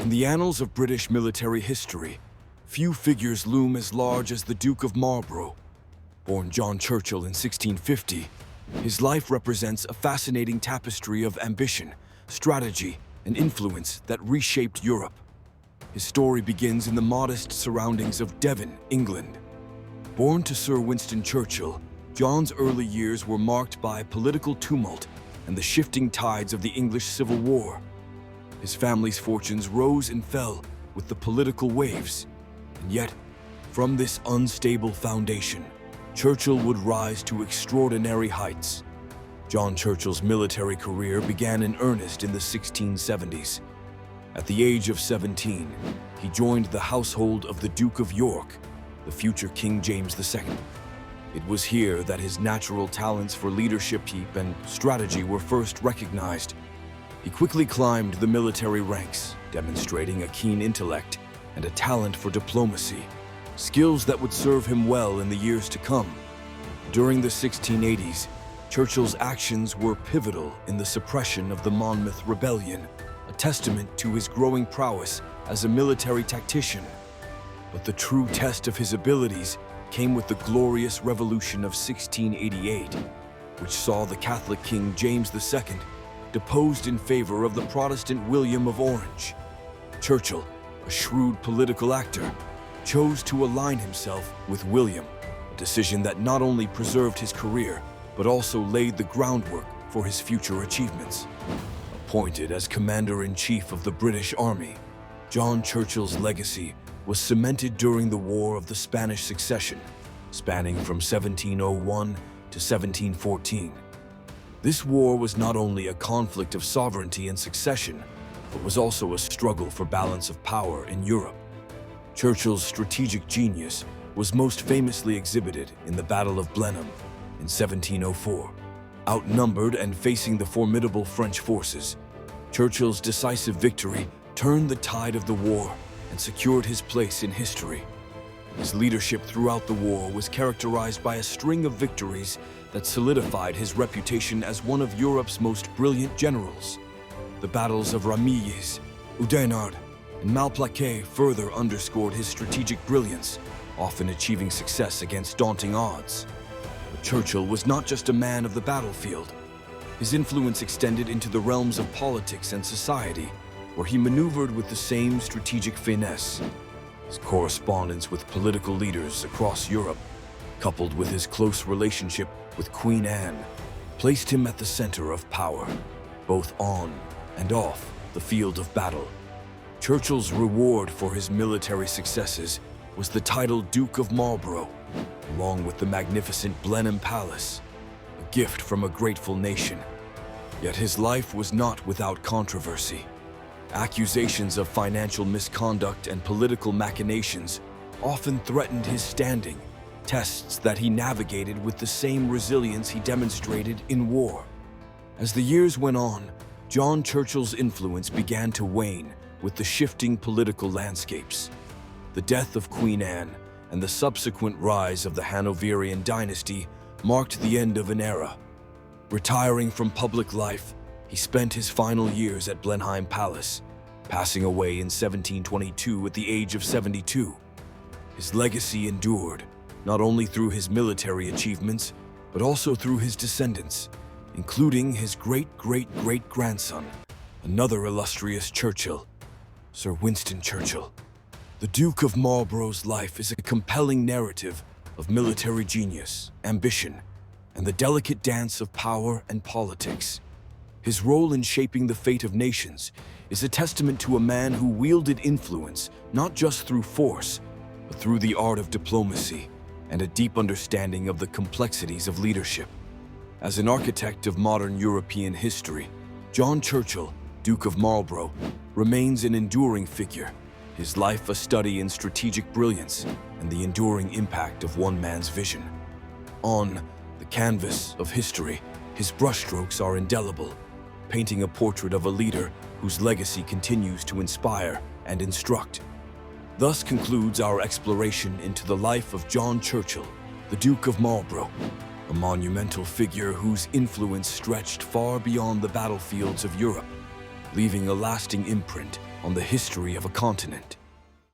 In the annals of British military history, few figures loom as large as the Duke of Marlborough. Born John Churchill in 1650, his life represents a fascinating tapestry of ambition, strategy, and influence that reshaped Europe. His story begins in the modest surroundings of Devon, England. Born to Sir Winston Churchill, John's early years were marked by political tumult and the shifting tides of the English Civil War. His family's fortunes rose and fell with the political waves, and yet, from this unstable foundation, Churchill would rise to extraordinary heights. John Churchill's military career began in earnest in the 1670s. At the age of 17, he joined the household of the Duke of York, the future King James II. It was here that his natural talents for leadership and strategy were first recognized. He quickly climbed the military ranks, demonstrating a keen intellect and a talent for diplomacy, skills that would serve him well in the years to come. During the 1680s, Churchill's actions were pivotal in the suppression of the Monmouth Rebellion, a testament to his growing prowess as a military tactician. But the true test of his abilities came with the glorious Revolution of 1688, which saw the Catholic King James II deposed in favor of the Protestant William of Orange. Churchill, a shrewd political actor, chose to align himself with William, a decision that not only preserved his career, but also laid the groundwork for his future achievements. Appointed as Commander-in-Chief of the British Army, John Churchill's legacy was cemented during the War of the Spanish Succession, spanning from 1701 to 1714. This war was not only a conflict of sovereignty and succession, but was also a struggle for balance of power in Europe. Churchill's strategic genius was most famously exhibited in the Battle of Blenheim in 1704. Outnumbered and facing the formidable French forces, Churchill's decisive victory turned the tide of the war and secured his place in history. His leadership throughout the war was characterized by a string of victories that solidified his reputation as one of Europe's most brilliant generals. The battles of Ramillies, Oudenarde, and Malplaquet further underscored his strategic brilliance, often achieving success against daunting odds. But Churchill was not just a man of the battlefield. His influence extended into the realms of politics and society, where he maneuvered with the same strategic finesse. His correspondence with political leaders across Europe, coupled with his close relationship with Queen Anne, placed him at the center of power, both on and off the field of battle. Churchill's reward for his military successes was the title Duke of Marlborough, along with the magnificent Blenheim Palace, a gift from a grateful nation. Yet his life was not without controversy. Accusations of financial misconduct and political machinations often threatened his standing, tests that he navigated with the same resilience he demonstrated in war. As the years went on, John Churchill's influence began to wane with the shifting political landscapes. The death of Queen Anne and the subsequent rise of the Hanoverian dynasty marked the end of an era. Retiring from public life, he spent his final years at Blenheim Palace, passing away in 1722 at the age of 72. His legacy endured, not only through his military achievements, but also through his descendants, including his great-great-great-grandson, another illustrious Churchill, Sir Winston Churchill. The Duke of Marlborough's life is a compelling narrative of military genius, ambition, and the delicate dance of power and politics. His role in shaping the fate of nations is a testament to a man who wielded influence not just through force, but through the art of diplomacy and a deep understanding of the complexities of leadership. As an architect of modern European history, John Churchill, Duke of Marlborough, remains an enduring figure, his life a study in strategic brilliance and the enduring impact of one man's vision. On the canvas of history, his brushstrokes are indelible, painting a portrait of a leader whose legacy continues to inspire and instruct. Thus concludes our exploration into the life of John Churchill, the Duke of Marlborough, a monumental figure whose influence stretched far beyond the battlefields of Europe, leaving a lasting imprint on the history of a continent.